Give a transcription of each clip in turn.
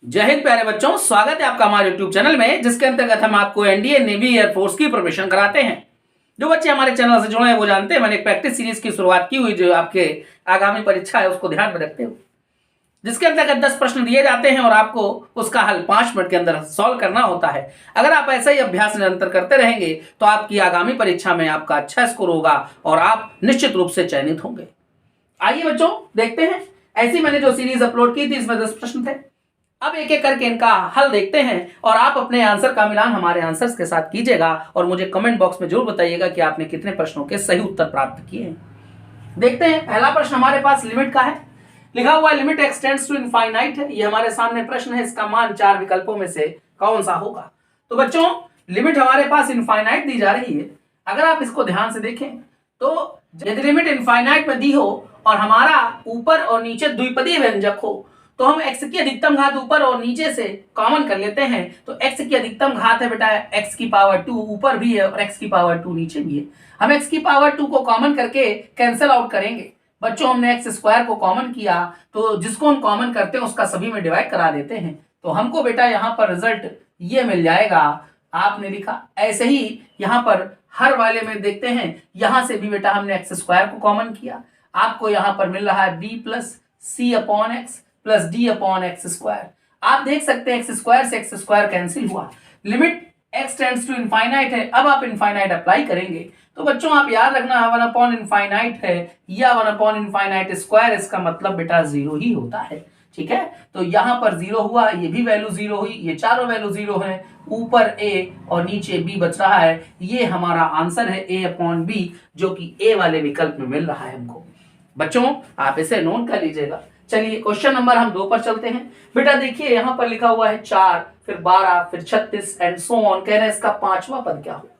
जय हिंद प्यारे बच्चों, स्वागत है आपका हमारे YouTube चैनल में, जिसके अंतर्गत हम आपको एनडीए, नेवी, एयरफोर्स की प्रिपरेशन कराते हैं। जो बच्चे हमारे चैनल से जुड़े हैं वो जानते हैं मैंने एक प्रैक्टिस सीरीज की शुरुआत की हुई जो आपके आगामी परीक्षा है उसको ध्यान में रखते हुए, जिसके अंतर्गत 10 प्रश्न दिए जाते हैं और आपको उसका हल 5 मिनट के अंदर सॉल्व करना होता है। अगर आप ऐसा ही अभ्यास निरंतर करते रहेंगे तो आपकी आगामी परीक्षा में आपका अच्छा स्कोर होगा और आप निश्चित रूप से चयनित होंगे। आइए बच्चों देखते हैं, ऐसी मैंने जो सीरीज अपलोड की थी इसमें 10 प्रश्न थे। अब एक एक करके इनका हल देखते हैं और आप अपने आंसर का मिलान हमारे आंसर्स के साथ कीजिएगा और मुझे कमेंट बॉक्स में जरूर बताइएगा कि आपने कितने प्रश्नों के सही उत्तर प्राप्त किए हैं। देखते हैं, पहला प्रश्न हमारे पास लिमिट का है। लिखा हुआ है लिमिट एक्सटेंड्स टू इनफाइनाइट है। ये हमारे सामने प्रश्न है, इसका मान 4 विकल्पों में से कौन सा होगा। तो बच्चों लिमिट हमारे पास इनफाइनाइट दी जा रही है। अगर आप इसको ध्यान से देखें तो यदि लिमिट इनफाइनाइट में दी हो और हमारा ऊपर और नीचे द्विपदीय व्यंजक हो तो हम x की अधिकतम घात ऊपर और नीचे से कॉमन कर लेते हैं। तो x की अधिकतम घात है बेटा x की पावर 2 ऊपर भी है और x की पावर 2 नीचे भी है। हम x की पावर 2 को कॉमन करके कैंसिल आउट करेंगे। बच्चों हमने x स्क्वायर को कॉमन किया तो जिसको हम कॉमन करते हैं उसका सभी में डिवाइड करा देते हैं। तो हमको बेटा यहाँ पर रिजल्ट ये मिल जाएगा। आपने लिखा ऐसे ही यहाँ पर हर वाले में देखते हैं, यहां से भी बेटा हमने x स्क्वायर को कॉमन किया। आपको यहाँ पर मिल रहा है b plus c upon x plus d upon x square. आप देख सकते हैं एक्स स्क्वायर से एक्स स्क्वायर कैंसिल हुआ। Limit x tends to infinite है। अब आप इनफाइनाइट अप्लाई करेंगे तो बच्चों आप याद रखना 1 अपॉन इनफाइनाइट है या 1 अपॉन इनफाइनाइट स्क्वायर, इसका मतलब बेटा 0 ही होता है। ठीक है, तो यहाँ पर 0 हुआ, ये भी वैल्यू 0 हुई, ये चारों वैल्यू 0 है। ऊपर a और नीचे b बच रहा है। ये हमारा आंसर है a अपॉन b, जो कि a वाले विकल्प में मिल रहा है हमको। बच्चों आप इसे नोट कर लीजिएगा। चलिए क्वेश्चन नंबर हम 2 पर चलते हैं। बेटा देखिए यहाँ पर लिखा हुआ है 4 फिर 12 फिर 36 एंड सो ऑन। कह रहे हैं इसका 5वां पद क्या होगा।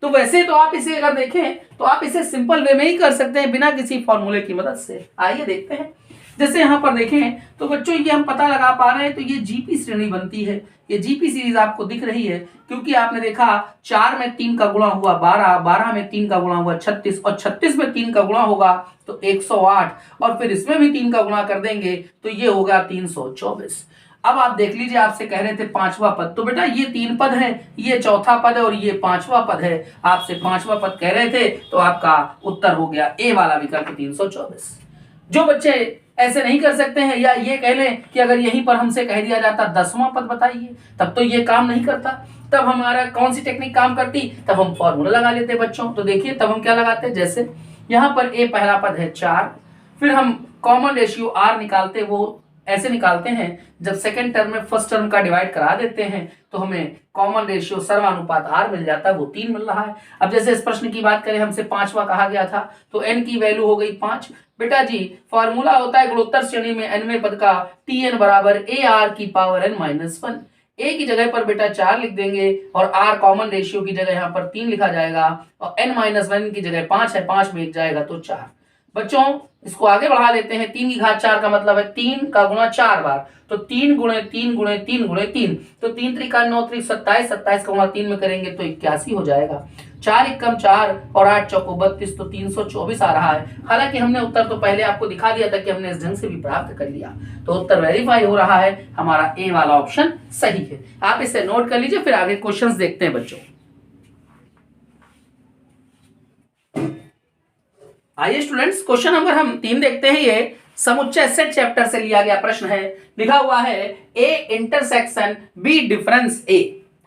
तो वैसे तो आप इसे अगर देखें तो आप इसे सिंपल वे में ही कर सकते हैं बिना किसी फॉर्मूले की मदद से। आइए देखते हैं। जैसे यहाँ पर देखें तो बच्चों ये हम पता लगा पा रहे हैं, तो ये जीपी श्रेणी बनती है। ये जीपी सीरीज आपको दिख रही है क्योंकि आपने देखा 4 में 3 का गुणा हुआ 12, 12 में 3 का गुणा हुआ 36 और 36 में 3 का गुणा होगा तो 108 और फिर इसमें भी 3 का गुणा कर देंगे तो ये होगा 324। अब आप देख लीजिए, आपसे कह रहे थे 5वां पद, तो बेटा ये 3 पद है, ये चौथा पद है और ये 5वां पद है। आपसे 5वां पद कह रहे थे तो आपका उत्तर हो गया ए वाला विकल्प 324। जो बच्चे ऐसे नहीं कर सकते हैं या ये कह लें कि अगर यहीं पर हमसे कह दिया जाता 10वां पद बताइए, तब तो ये काम नहीं करता। तब हमारा कौन सी टेक्निक काम करती, तब हम फॉर्मूला लगा लेते बच्चों। तो देखिए तब हम क्या लगाते, जैसे यहाँ पर ए पहला पद है 4, फिर हम कॉमन रेशियो आर निकालते, वो ऐसे निकालते हैं जब सेकंड टर्म में फर्स्ट टर्म का डिवाइड करा देते हैं तो हमें कॉमन रेशियो सर्वानुपात आर मिल जाता है, वो 3 मिल रहा है। अब जैसे इस प्रश्न की बात करें, हमसे 5वां कहा गया था तो n की वैल्यू हो गई 5। बेटा जी फॉर्मूला होता है गुणोत्तर श्रेणी में nवें पद का tn बराबर ar की पावर n माइनस 1। a की जगह पर बेटा 4 लिख देंगे और r कॉमन रेशियो की जगह यहाँ पर 3 लिखा जाएगा और n माइनस 1 की जगह 5 है, 5 में 1 जाएगा तो 4। बच्चों इसको आगे बढ़ा लेते हैं। 3 की घात 4 का मतलब है 3 का गुणा 4 बार, तो 3 गुणे 3 गुणे 3 गुणे 3, तो 3 त्रिका 9 त्रिक 27, 27 का गुणा 3 में करेंगे तो 81 हो जाएगा। 4 एकम 4 और 8 चौको 32, तो 324 आ रहा है। हालांकि हमने उत्तर तो पहले आपको दिखा दिया था कि हमने इस ढंग से भी प्राप्त कर लिया, तो उत्तर वेरीफाई हो रहा है, हमारा ए वाला ऑप्शन सही है। आप इसे नोट कर लीजिए, फिर आगे क्वेश्चंस देखते हैं बच्चों। आइए स्टूडेंट्स क्वेश्चन नंबर हम 3 देखते हैं। ये समुच्चय सेट चैप्टर से लिया गया प्रश्न है। लिखा हुआ है ए इंटरसेक्शन बी डिफरेंस ए।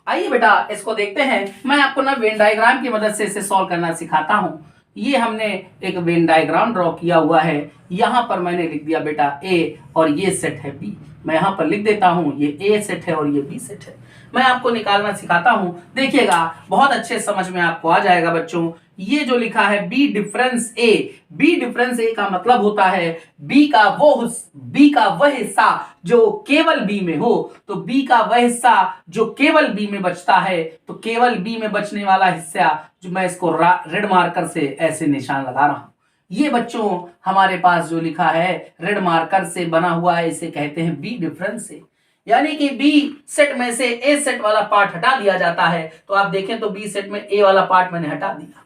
आइए बेटा इसको देखते हैं। मैं आपको ना वेन डायग्राम की मदद से इसे सॉल्व करना सिखाता हूं। ये हमने एक वेन डायग्राम ड्रॉ किया हुआ है। यहां पर मैंने लिख दिया बेटा ए और ये सेट है बी। मैं यहां पर लिख देता हूं ये ए सेट है और ये बी सेट है। मैं आपको निकालना सिखाता हूं, देखिएगा बहुत अच्छे समझ में आपको आ जाएगा बच्चों। ये जो लिखा है बी डिफरेंस ए, बी डिफरेंस ए का मतलब होता है बी का वह हिस्सा जो केवल बी में हो। तो बी का वह हिस्सा जो केवल बी में बचता है, तो केवल बी में बचने वाला हिस्सा जो मैं इसको रेड मार्कर से ऐसे निशान लगा रहा हूं। ये बच्चों हमारे पास जो लिखा है रेड मार्कर से बना हुआ है, इसे कहते हैं बी डिफरेंस ए। यानी कि बी सेट में से ए सेट वाला पार्ट हटा दिया जाता है। तो आप देखें तो बी सेट में ए वाला पार्ट मैंने हटा दिया।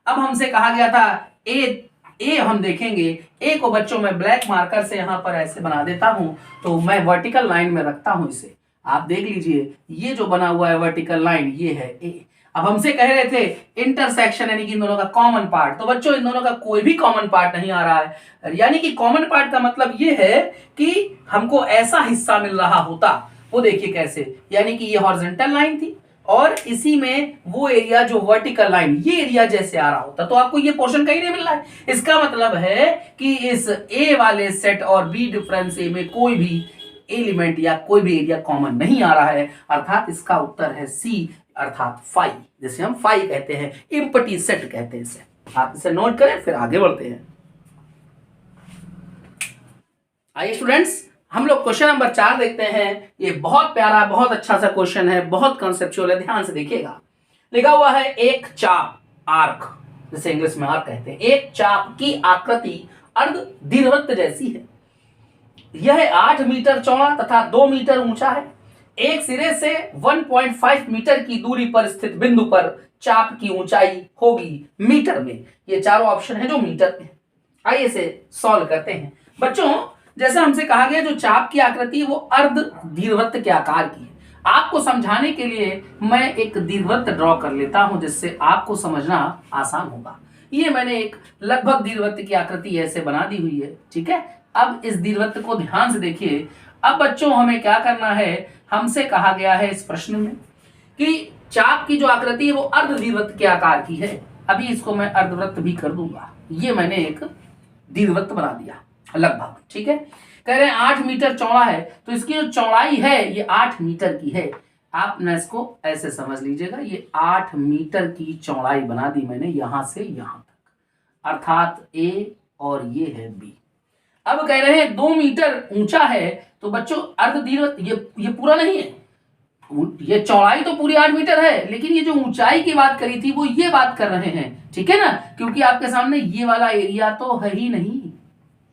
अब हमसे कहा गया था ए हम देखेंगे, ए को बच्चों मैं ब्लैक मार्कर से यहाँ पर ऐसे बना देता हूँ, तो मैं वर्टिकल लाइन में रखता हूँ इसे। आप देख लीजिए ये जो बना हुआ है वर्टिकल लाइन ये है ए। अब हमसे कह रहे थे इंटरसेक्शन यानी कि इन दोनों का कॉमन पार्ट, तो बच्चों इन दोनों का कोई भी कॉमन पार्ट नहीं आ रहा है। यानी कि कॉमन पार्ट का मतलब ये है कि हमको ऐसा हिस्सा मिल रहा होता, वो देखिए कैसे, यानी कि ये हॉरिजॉन्टल लाइन थी और इसी में वो एरिया जो वर्टिकल लाइन ये एरिया जैसे आ रहा होता, तो आपको ये पोर्शन कहीं नहीं मिल रहा है। इसका मतलब है कि इस ए वाले सेट और बी डिफरेंस ए में कोई भी एलिमेंट या कोई भी एरिया कॉमन नहीं आ रहा है, अर्थात इसका उत्तर है सी, अर्थात फाई, जिसे हम फाई कहते हैं, एम्प्टी सेट कहते हैं इसे। आप इसे नोट करें फिर आगे बढ़ते हैं। आइए स्टूडेंट्स, हम लोग क्वेश्चन नंबर 4 देखते हैं। ये बहुत प्यारा बहुत अच्छा सा क्वेश्चन है, बहुत कंसेप्चुअल है, ध्यान से देखिएगा। लिखा हुआ है एक चाप आर्क, जिसे इंग्लिश में आर्क कहते हैं, एक चाप की आकृति अर्ध दीर्घवृत्त जैसी है। यह 8 मीटर चौड़ा तथा 2 मीटर ऊंचा है। एक सिरे से 1.5 मीटर की दूरी पर स्थित बिंदु पर चाप की ऊंचाई होगी मीटर में। ये चारों ऑप्शन है जो मीटर में। आइए इसे सॉल्व करते हैं। बच्चों जैसा हमसे कहा गया जो चाप की आकृति वो अर्ध दीर्घवृत्त के आकार की है। आपको समझाने के लिए मैं एक दीर्घवृत्त ड्रॉ कर लेता हूं जिससे आपको समझना आसान होगा। ये मैंने एक लगभग दीर्घवृत्त की आकृति ऐसे बना दी हुई है, ठीक है। अब इस दीर्घवृत्त को ध्यान से देखिए। अब बच्चों हमें क्या करना है, हमसे कहा गया है इस प्रश्न में कि चाप की जो आकृति है वो अर्ध दीर्घवृत्त के आकार की है। अभी इसको मैं अर्धवृत्त भी कर दूंगा। ये मैंने एक दीर्घवृत्त बना दिया लगभग, ठीक है। कह रहे हैं 8 मीटर चौड़ा है, तो इसकी जो चौड़ाई है ये 8 मीटर की है। आप ना इसको ऐसे समझ लीजिएगा, ये 8 मीटर की चौड़ाई बना दी मैंने यहां से यहां तक, अर्थात ए और ये है बी। अब कह रहे हैं 2 मीटर ऊंचा है, तो बच्चों अर्ध दीर्घवृत्त ये पूरा नहीं है, ये चौड़ाई तो पूरी 8 मीटर है, लेकिन ये जो ऊंचाई की बात करी थी वो ये बात कर रहे हैं, ठीक है ना, क्योंकि आपके सामने ये वाला एरिया तो है ही नहीं,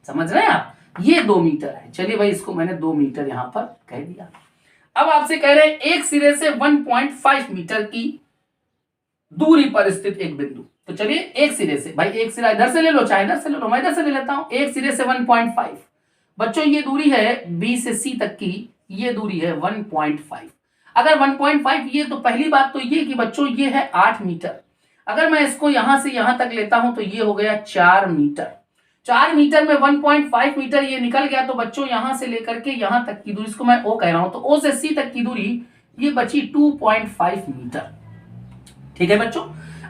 समझ रहे हैं आप। ये 2 मीटर है, चलिए भाई इसको मैंने 2 मीटर यहां पर कह दिया। अब आपसे कह रहे हैं एक सिरे से 1.5 मीटर की दूरी पर स्थित एक बिंदु, तो चलिए एक सिरे से, भाई एक सिरा इधर से ले लो चाहे इधर से ले लो, मैं इधर से ले लेता हूं। एक सिरे से 1.5, बच्चों ये दूरी है बी से सी तक की, ये दूरी है 1.5। अगर 1.5 ये, तो पहली बात तो ये कि बच्चों ये है 8 मीटर। अगर मैं इसको यहां से यहां तक लेता हूं तो ये हो गया 4 मीटर। 4 मीटर में 1.5 मीटर ये निकल गया, तो बच्चों यहां से लेकर के यहां तक की दूरी, इसको मैं ओ कह रहा हूं, तो ओ से सी तक की दूरी ये बची 2.5 मीटर, ठीक है बच्चों।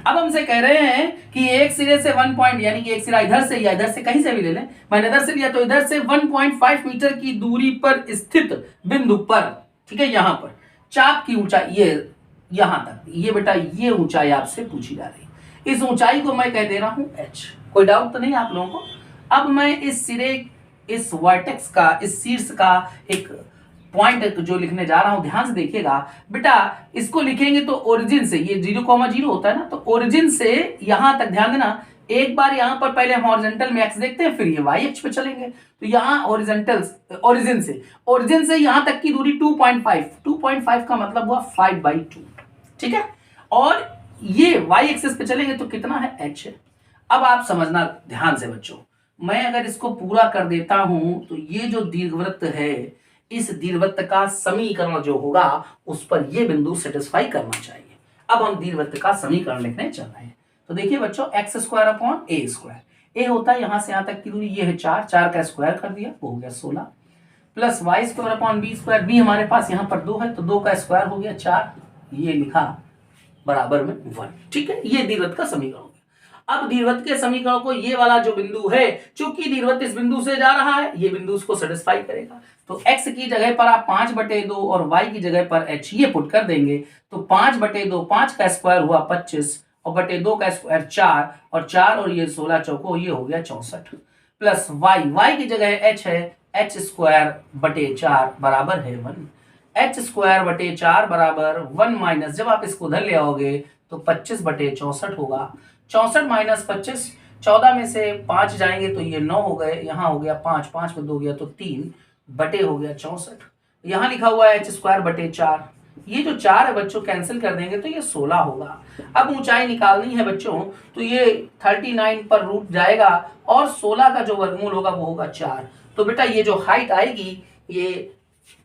अब हमसे कह रहे हैं कि एक सिरे से 1 पॉइंट, यानी कि एक सिरा इधर से या इधर से कहीं से भी ले लें, मैंने इधर से लिया तो इधर से 1.5 मीटर की दूरी पर स्थित बिंदु पर, ठीक है, यहां पर चाप की ऊंचाई ये यहां तक, ये बेटा ये ऊंचाई आपसे पूछी जा रही है। इस ऊंचाई को मैं कह दे रहा हूं h। कोई डाउट तो नहीं आप लोगों को। अब मैं इस सिरे, इस वर्टेक्स का, इस शीर्ष का एक पॉइंट जो लिखने जा रहा हूं, ध्यान से देखिएगा बेटा। इसको लिखेंगे तो ओरिजिन से, ये 0,0 होता है ना, तो ओरिजिन से यहां तक ध्यान देना। एक बार यहां पर पहले हम हॉरिजॉन्टल में एक्स देखते हैं, फिर ये वाई अक्ष पे चलेंगे। तो यहां हॉरिजॉन्टल ओरिजिन से यहां तक की दूरी 2.5 का मतलब हुआ 5/2, ठीक है। और ये वाई एक्सिस पे चलेंगे तो कितना है h है। अब आप समझना ध्यान से बच्चों, मैं अगर इसको पूरा कर देता हूं तो ये जो दीर्घवृत्त है, इस दीर्घवृत्त का समीकरण जो होगा उस पर ये बिंदु सेटिस्फाई करना चाहिए। अब हम दीर्घवृत्त का समीकरण लिखने चल रहे हैं। तो देखिए बच्चों, x² a होता है यहां से यहां तक की दूरी, ये है 4 का स्क्वायर कर दिया, वो हो गया 16, प्लस y² b हमारे पास यहां पर 2 है, तो 2 का स्क्वायर हो गया 4, ये लिखा बराबर में 1, ठीक है। ये दीर्घवृत्त का समीकरण हो गया। अब दीर्घवृत्त के समीकरण को ये वाला जो बिंदु है, चूंकि दीर्घवृत्त इस बिंदु से जा रहा है, ये बिंदु उसको सेटिस्फाई करेगा। तो x की जगह पर आप 5/2 और y की जगह पर h ये पुट कर देंगे, तो 5/2, 5 का स्क्वायर हुआ 25 और बटे 2 का स्क्वायर 4, और 4 और ये 16 चौको, ये हो गया 64, प्लस y की जगह h है, h²/4 बराबर है 1। h²/4 बराबर 1 माइनस, जब आप इसको उधर ले आओगे तो 25/64 होगा। 64 माइनस 25, 14 में से 5 जाएंगे तो ये 9 हो गए, यहाँ हो गया 5, 5 में 2 गया तो 3 बटे हो गया 64। यहाँ लिखा हुआ है h²/4, ये जो 4 है बच्चों कैंसिल कर देंगे तो ये 16 होगा। अब ऊंचाई निकालनी है बच्चों, तो ये 39 पर रूट जाएगा और 16 का जो वर्गमूल होगा वो होगा 4। तो बेटा ये जो हाइट आएगी ये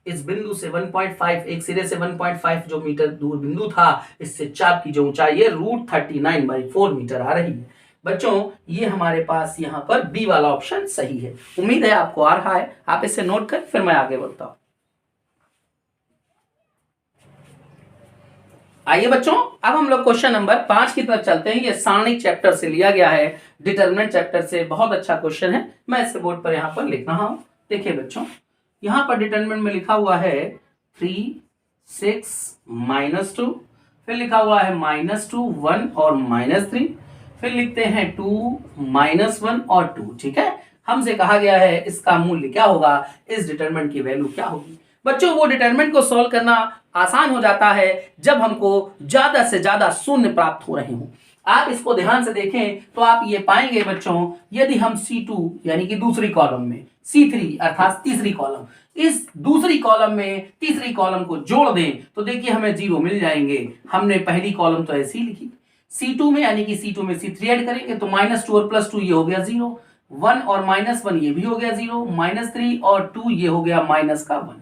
इस बिंदु से 1.5, एक सिरे से 1.5 जो मीटर दूर बिंदु था, इससे चाप की जो ऊंचाई है √39/4 मीटर आ रही है। बच्चों ये हमारे पास यहाँ पर बी वाला ऑप्शन सही है। उम्मीद है आपको आ रहा है, आप इसे नोट कर फिर मैं आगे बढ़ता हूं। आइए बच्चों अब हम लोग क्वेश्चन नंबर 5 की तरफ चलते हैं। ये सारणी चैप्टर से लिया गया है, डिटरमिनेंट चैप्टर से। बहुत अच्छा क्वेश्चन है, मैं इसे बोर्ड पर यहाँ पर लिख रहा हूं। देखिए बच्चों यहाँ पर डिटरमिनेंट में लिखा हुआ है 3, 6, -2, फिर लिखा हुआ है -2, 1 और -3, फिर लिखते हैं 2, -1 और 2। ठीक है, हमसे कहा गया है इसका मूल्य क्या होगा, इस डिटरमिनेंट की वैल्यू क्या होगी। बच्चों वो डिटरमिनेंट को सॉल्व करना आसान हो जाता है जब हमको ज्यादा से ज्यादा शून्य प्राप्त हो रहे हों। आप इसको ध्यान से देखें तो आप ये पाएंगे बच्चों, यदि हम C2 यानी कि दूसरी कॉलम में C3 अर्थात तीसरी कॉलम, इस दूसरी कॉलम में तीसरी कॉलम को जोड़ दें तो देखिए हमें 0 मिल जाएंगे। हमने पहली कॉलम तो ऐसी ही लिखी। C2 में यानी कि C2 में C3 ऐड करेंगे तो -2 और +2 ये हो गया 0, 1 और -1 ये भी हो गया 0, -3 और 2 ये हो गया -1।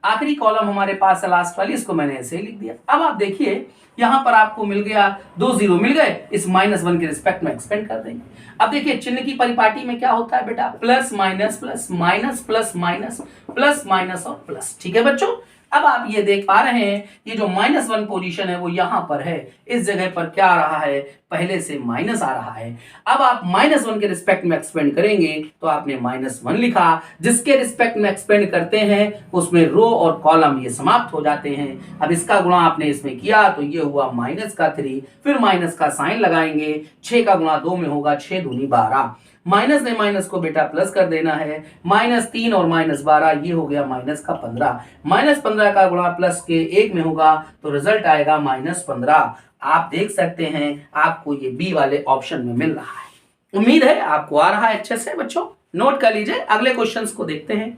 आखिरी कॉलम हमारे पास है लास्ट वाली, इसको मैंने ऐसे ही लिख दिया। अब आप देखिए यहां पर आपको मिल गया 2 0 मिल गए, इस -1 के रिस्पेक्ट में एक्सपेंड कर देंगे। अब देखिए चिन्ह की परिपाटी में क्या होता है बेटा, plus minus plus, minus plus minus, plus minus और प्लस। ठीक है बच्चों, अब आप ये देख पा रहे हैं ये जो -1 पोजीशन है वो यहां पर है, इस जगह पर क्या आ रहा है, पहले से माइनस आ रहा है। अब आप -1 के रिस्पेक्ट में एक्सपेंड करेंगे तो आपने -1 लिखा, जिसके रिस्पेक्ट में एक्सपेंड करते हैं उसमें रो और कॉलम ये समाप्त हो जाते हैं। अब इसका गुणा आपने इसमें किया तो ये हुआ -3, फिर माइनस का साइन लगाएंगे, 6 का गुणा 2 में होगा 6 दूनी 12, माइनस ने माइनस को बेटा प्लस कर देना है, -3 और -12 ये हो गया -15, -15 का गुणा प्लस के 1 में होगा तो रिजल्ट आएगा -15। आप देख सकते हैं आपको ये बी वाले ऑप्शन में मिल रहा है। उम्मीद है आपको आ रहा है अच्छे से। बच्चों नोट कर लीजिए, अगले क्वेश्चंस को देखते हैं।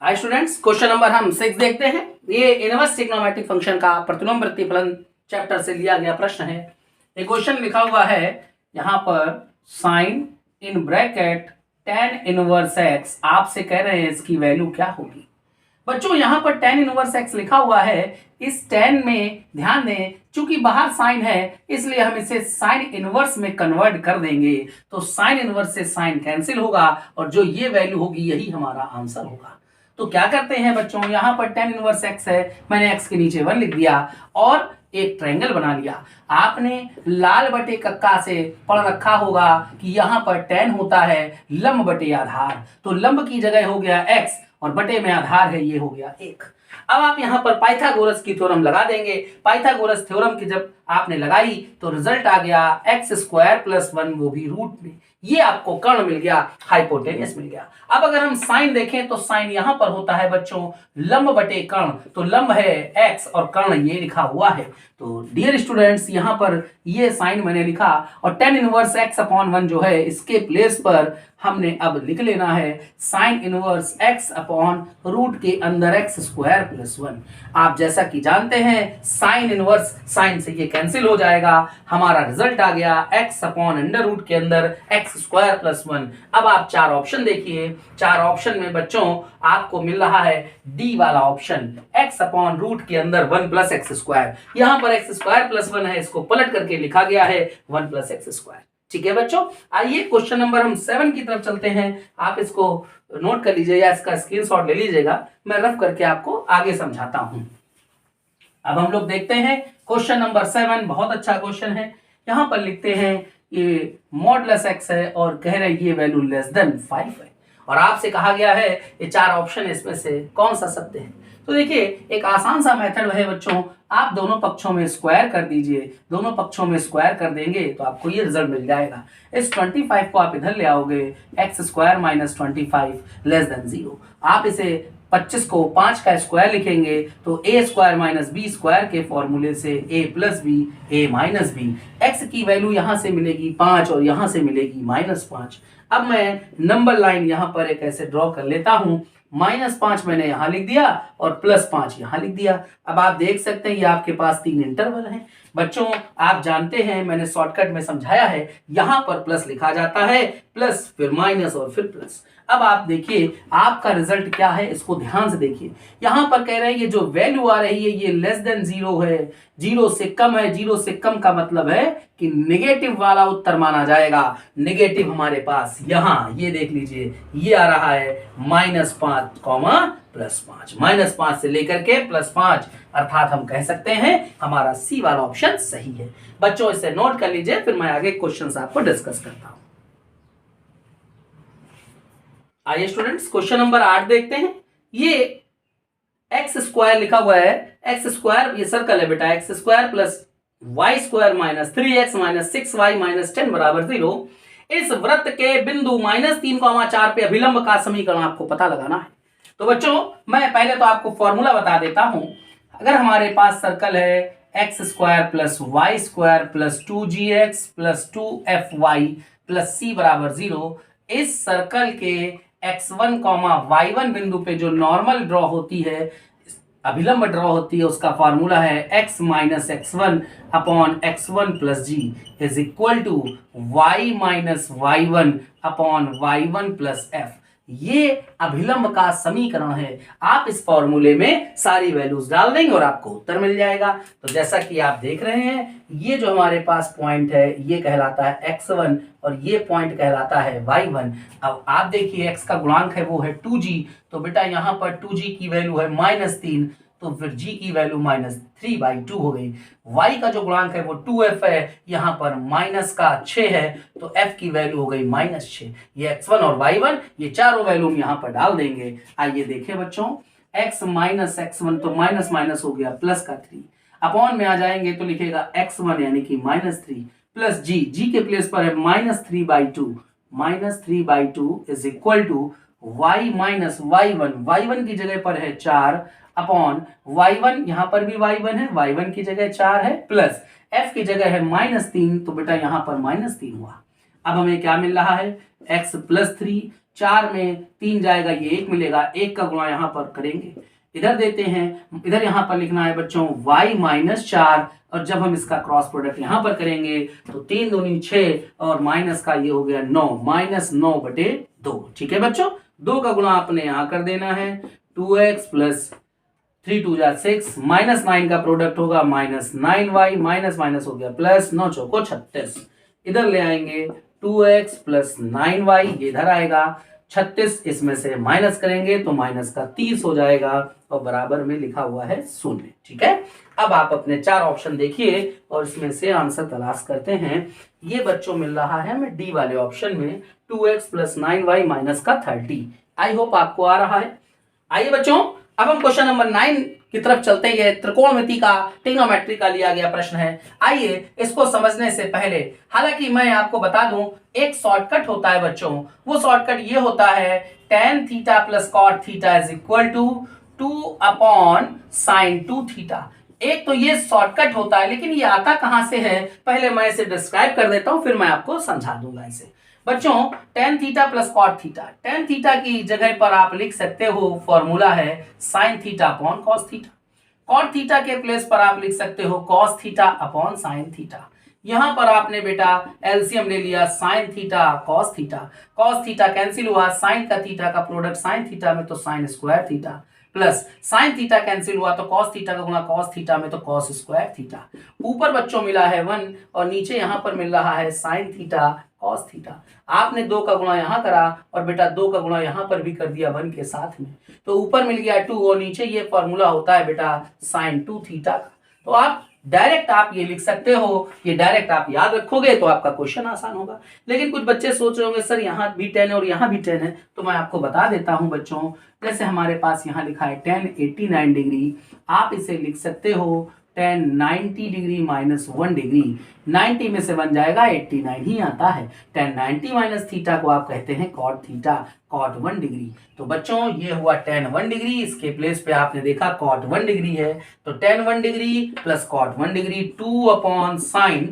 हाय स्टूडेंट्स, क्वेश्चन नंबर हम 6 देखते हैं। ये इनवर्स ट्रिग्नोमेट्रिक फंक्शन का प्रतिलोम प्रतिफलन चैप्टर से लिया गया प्रश्न है। एक क्वेश्चन लिखा हुआ है यहां पर sine in bracket tan inverse x, आपसे कह रहे हैं इसकी वैल्यू क्या होगी। बच्चों यहां पर tan इनवर्स x लिखा हुआ है, इस tan में ध्यान दें चूंकि बाहर साइन है इसलिए हम इसे साइन इनवर्स में कन्वर्ट कर देंगे, तो साइन इनवर्स से साइन कैंसिल होगा और जो ये वैल्यू होगी यही हमारा आंसर होगा। तो क्या करते हैं बच्चों, यहां पर tan इनवर्स x है, मैंने x के नीचे 1 लिख दिया और एक ट्रायंगल बना लिया। आपने लाल बटे कक्का से पढ़ रखा होगा कि यहां पर tan होता है लंब बटे आधार, तो लंब की जगह हो गया x और बटे में आधार है ये हो गया 1। अब आप यहां पर पाइथागोरस की थ्योरम लगा देंगे। पाइथागोरस थ्योरम की जब आपने लगाई तो रिजल्ट आ गया x² + 1 वो भी रूट में, ये आपको कर्ण मिल गया, हाइपोटेन्यूस मिल गया। अब अगर हम साइन देखें तो साइन यहां पर होता है बच्चों लंब बटे कर्ण, तो लंब है x और कर्ण ये लिखा हुआ है। तो डियर स्टूडेंट्स यहां पर ये साइन मैंने लिखा और tan इनवर्स x/1 जो है इसके प्लेस पर हमने अब लिख लेना है साइन इनवर्स x/रूट के अंदर x² + 1। आप जैसा कि जानते हैं साइन इनवर्स साइन से ये कैंसिल हो जाएगा, हमारा रिजल्ट आ गया x/√रूट के अंदर x² + 1। अब आप 4 ऑप्शन देखिए, 4 ऑप्शन में बच्चों आपको मिल रहा है डी वाला ऑप्शन, x/रूट के अंदर 1 + x²। यहां पर x² + 1 है, इसको पलट करके लिखा गया है 1 + x²। ठीक है बच्चों, आइए क्वेश्चन नंबर हम 7 की तरफ चलते हैं। आप इसको नोट कर लीजिए या इसका स्क्रीनशॉट ले लीजिएगा, मैं रफ करके आपको आगे समझाता हूं। अब हम लोग देखते हैं क्वेश्चन नंबर 7, बहुत अच्छा क्वेश्चन है। यहां पर लिखते हैं ये मॉडुलस x है और कह रहे हैं ये वैल्यू <5 है और आपसे कहा गया है ये 4 ऑप्शन है, इसमें से कौन सा सत्य है। तो देखिए एक आसान सा मेथड है बच्चों, आप दोनों पक्षों में स्क्वायर कर दीजिए, दोनों पक्षों में स्क्वायर कर देंगे तो आपको ये रिजल्ट मिल जाएगा। इस 25 को आप इधर ले आओगे, x² - 25 < 0। आप इसे 25 को 5 का स्क्वायर लिखेंगे तो a² - b² के फॉर्मूले से a + b a - b, x की वैल्यू यहां से मिलेगी 5 और यहां से मिलेगी -5। अब मैं नंबर लाइन यहां पर एक ऐसे ड्रॉ कर लेता हूं, -5 मैंने यहां लिख दिया और +5 यहां लिख दिया। अब आप देख सकते हैं ये आपके पास 3 इंटरवल हैं। बच्चों आप जानते हैं मैंने शॉर्टकट में समझाया है, यहां पर प्लस लिखा जाता है, प्लस फिर माइनस और फिर प्लस। अब आप देखिए आपका रिजल्ट क्या है, इसको ध्यान से देखिए। यहां पर कह रहे हैं ये जो वैल्यू आ रही है ये लेस देन 0 है, 0 से कम है। 0 से कम का मतलब है कि नेगेटिव वाला उत्तर माना जाएगा। नेगेटिव हमारे पास यहां ये देख लीजिए ये आ रहा है -5 +5, -5 से लेकर के +5, अर्थात हम कह सकते हैं हमारा सी वाला ऑप्शन सही है। बच्चों इसे नोट कर लीजिए, फिर मैं आगे क्वेश्चंस आपको डिस्कस करता हूं। आइए स्टूडेंट्स क्वेश्चन नंबर 8 देखते हैं। ये एक्स स्क्वायर लिखा हुआ है, एक्स स्क्वायर ये सर्कल है बेटा, x square plus y square minus 3x minus 6y minus 10 बराबर 0। इस वृत्त के बिंदु -3,4 पे अभिलंब का समीकरण आपको पता लगाना है। तो बच्चों मैं पहले तो आपको फॉर्मूला बता देता हूं। अगर हमारे पास सर्कल है x square plus y square plus 2gx plus 2fy plus c बराबर 0, इस सर्कल के x1, y1 बिंदु पे जो नॉर्मल ड्रॉ होती है, अभिलंब ड्रॉ होती है, उसका फॉर्मूला है x minus x1 upon x1 plus g is equal to y minus y1 upon y1 plus f। ये अभिलंब का समीकरण है। आप इस फॉर्मूले में सारी वैल्यूज डाल देंगे और आपको उत्तर मिल जाएगा। तो जैसा कि आप देख रहे हैं ये जो हमारे पास पॉइंट है ये कहलाता है x1 और ये पॉइंट कहलाता है y1। अब आप देखिए x का गुणांक है वो है 2g, तो बेटा यहाँ पर 2g की वैल्यू है -3, तो फिर g की वैल्यू -3/2 हो गई। y का जो गुणांक है वो 2f है, यहाँ पर माइनस का 6 है, तो f की वैल्यू हो गई -6। ये x1 और y1 ये चारों वैल्यू हम यहाँ पर डाल देंगे। आइए देखें बच्चों, x माइनस x1 तो माइनस माइनस हो गया प्लस का 3, अपॉन में आ जाएंगे तो लिखेगा x1 यानी कि -3 प्लस g के प्लेस पर है -3/2, -3/2 is equal to y minus y1 की जगह पर है 4 अपॉन y1, यहां पर भी y1 है, y1 की जगह 4 है, प्लस f की जगह है -3, तो बेटा यहां पर -3 हुआ। अब हमें क्या मिल रहा है x प्लस 3, 4 में 3 जाएगा ये 1 मिलेगा, 1 का गुणा यहां पर करेंगे, इधर देते हैं, इधर यहां पर लिखना है बच्चों y माइनस 4, और जब हम इसका क्रॉस प्रोडक्ट यहां पर करेंगे तो 3 दूनी 6 और माइनस का ये हो गया 9, -9/2। ठीक है बच्चों, 2 का गुणा आपने यहां कर देना है, 2x प्लस 3 2 जा 6, -9 का प्रोडक्ट होगा -9y, माइनस माइनस हो गया प्लस, 9 चौको 36, इधर ले आएंगे 2x प्लस 9y, ये इधर आएगा 36, इसमें से माइनस करेंगे तो माइनस का 30 हो जाएगा और बराबर में लिखा हुआ है 0। ठीक है, अब आप अपने 4 ऑप्शन देखिए और इसमें से आंसर तलाश करते हैं। ये बच्चों मिल रहा है हमें डी वाले ऑप्शन में 2x प्लस 9y माइनस का 30। आई होप आपको आ रहा है। आइए बच्चों अब हम क्वेश्चन नंबर 9 की तरफ चलते हैं। ये त्रिकोणमिति का ट्रिग्नोमेट्री का लिया गया प्रश्न है। आइए इसको समझने से पहले, हालांकि मैं आपको बता दूं एक शॉर्टकट होता है बच्चों, वो शॉर्टकट ये होता है tan theta plus cot theta is equal to 2 upon sin 2 theta. एक तो ये शॉर्टकट होता है, लेकिन ये आता कहां से है पहले मैं इसे डिस्क्राइब कर देता हूं, फिर मैं आपको समझा दूंगा इसे। बच्चों tan theta plus cot theta, tan theta की जगह पर आप लिख सकते हो फॉर्मूला है sin theta upon cos theta. cot theta के प्लेस पर आप लिख सकते हो cos theta upon sin theta. यहां पर आपने बेटा एलसीएम ले लिया sin theta cos theta, cos theta cancel हुआ, sin का थीटा का प्रोडक्ट sin थीटा में तो sin square theta, plus sin theta cancel हुआ तो cos थीटा का गुणा cos थीटा में तो cos स्क्वायर थीटा। ऊपर बच्चों मिला है 1 और नीचे यहां पर मिल रहा है sin थीटा cos थीटा। आपने 2 का गुणा यहां करा और बेटा 2 का गुणा यहां पर भी कर दिया 1 के साथ में, तो ऊपर मिल गया 2 और नीचे ये फॉर्मूला होता है बेटा sin 2 थीटा का। तो आप डायरेक्ट आप ये लिख सकते हो, ये डायरेक्ट आप याद रखोगे तो आपका क्वेश्चन आसान होगा। लेकिन कुछ बच्चे सोच रहे होंगे सर यहाँ भी 10 है और यहाँ भी 10 है, तो मैं आपको बता देता हूं बच्चों, जैसे हमारे पास यहाँ लिखा है tan 89 डिग्री, आप इसे लिख सकते हो tan 90 डिग्री माइनस 1 डिग्री। 90 में से बन जाएगा 89 ही आता है। tan 90 माइनस थीटा को आप कहते हैं cot थीटा, cot 1 डिग्री। तो बच्चों ये हुआ tan 1 डिग्री, इसके प्लेस पे आपने देखा cot 1 डिग्री है, तो tan 1 degree plus cot 1 degree 2 upon sin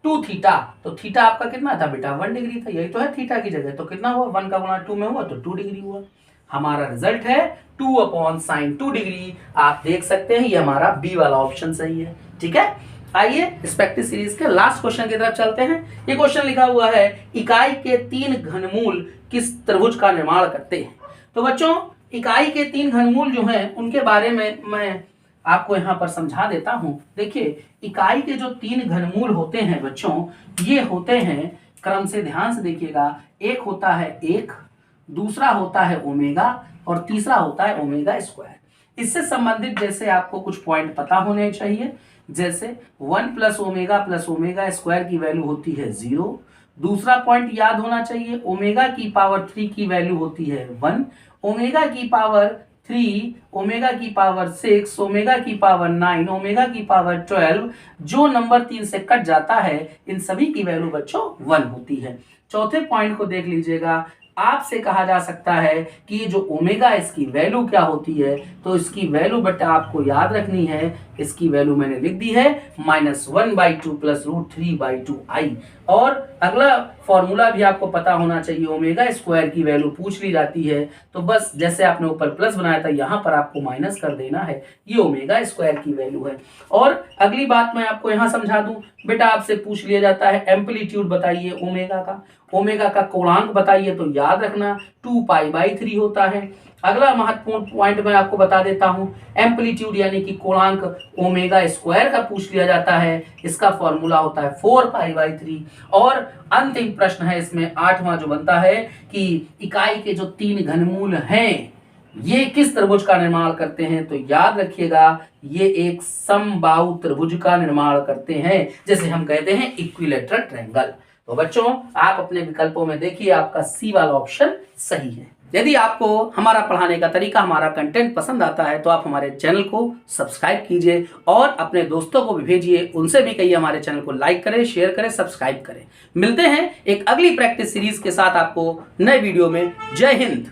2 theta. तो थीटा आपका कितना था बेटा 1 डिग्री था, यही तो है थीटा की जगह, तो कितना हुआ 1 का गुणा 2 में हुआ तो 2 डिग्री हुआ। हमारा रिजल्ट है 2/sin2 डिग्री। आप देख सकते हैं ये हमारा बी वाला ऑप्शन सही है। ठीक है, आइए इस प्रैक्टिस सीरीज के लास्ट क्वेश्चन की तरफ चलते हैं। ये क्वेश्चन लिखा हुआ है इकाई के 3 घनमूल किस त्रिभुज का निर्माण करते हैं। तो बच्चों इकाई के 3 घनमूल जो हैं उनके बारे में मैं आपको यहाँ पर समझा देता हूँ। देखिए इकाई के जो 3 घनमूल होते हैं बच्चों, ये होते हैं क्रम से, ध्यान से देखिएगा। एक होता है 1, दूसरा होता है ओमेगा और तीसरा होता है ओमेगा स्क्वायर। इससे संबंधित जैसे आपको कुछ पॉइंट पता होने चाहिए, जैसे 1 + ओमेगा स्क्वायर की वैल्यू होती है 0। दूसरा पॉइंट याद होना चाहिए, ओमेगा की पावर 3 की वैल्यू होती है 1, ओमेगा की पावर 3, ओमेगा की पावर 6, ओमेगा की पावर 9, ओमेगा की पावर 12, जो नंबर 3 से कट जाता है इन सभी की वैल्यू बच्चों 1 होती है। चौथे पॉइंट को देख लीजिएगा, आपसे कहा जा सकता है कि ये जो ओमेगा इसकी वैल्यू क्या होती है, तो इसकी वैल्यू बेटा आपको याद रखनी है। इसकी वैल्यू मैंने लिख दी है -1/2 + √3/2i। और अगला फॉर्मूला भी आपको पता होना चाहिए, ओमेगा स्क्वायर की वैल्यू पूछ ली जाती है तो बस जैसे आपने ऊपर प्लस बनाया था यहाँ पर आपको माइनस कर देना है, ये ओमेगा स्क्वायर की वैल्यू है। और अगली बात मैं आपको यहाँ समझा दूं, बेटा आपसे पूछ लिया जाता है एम्पलीट्यूड बताइए ओमेगा का कोणांक बताइए, तो याद रखना 2π/3 होता है। अगला महत्वपूर्ण पॉइंट मैं आपको बता देता हूं, एम्पलीट्यूड यानी कि कोणांक ओमेगा स्क्वायर का पूछ लिया जाता है, इसका फॉर्मूला होता है 4π/3। और अंतिम प्रश्न है इसमें 8वां जो बनता है कि इकाई के जो 3 घनमूल हैं ये किस त्रिभुज का निर्माण करते हैं, तो याद रखिएगा ये एक समबाहु त्रिभुज का निर्माण करते हैं, जैसे हम कहते हैं इक्विलैटरल ट्रायंगल। तो बच्चों आप अपने विकल्पों में देखिए आपका सी वाला ऑप्शन सही है। यदि आपको हमारा पढ़ाने का तरीका, हमारा कंटेंट पसंद आता है तो आप हमारे चैनल को सब्सक्राइब कीजिए और अपने दोस्तों को भी भेजिए, उनसे भी कहिए हमारे चैनल को लाइक करें, शेयर करें, सब्सक्राइब करें। मिलते हैं एक अगली प्रैक्टिस सीरीज के साथ आपको नए वीडियो में। जय हिंद।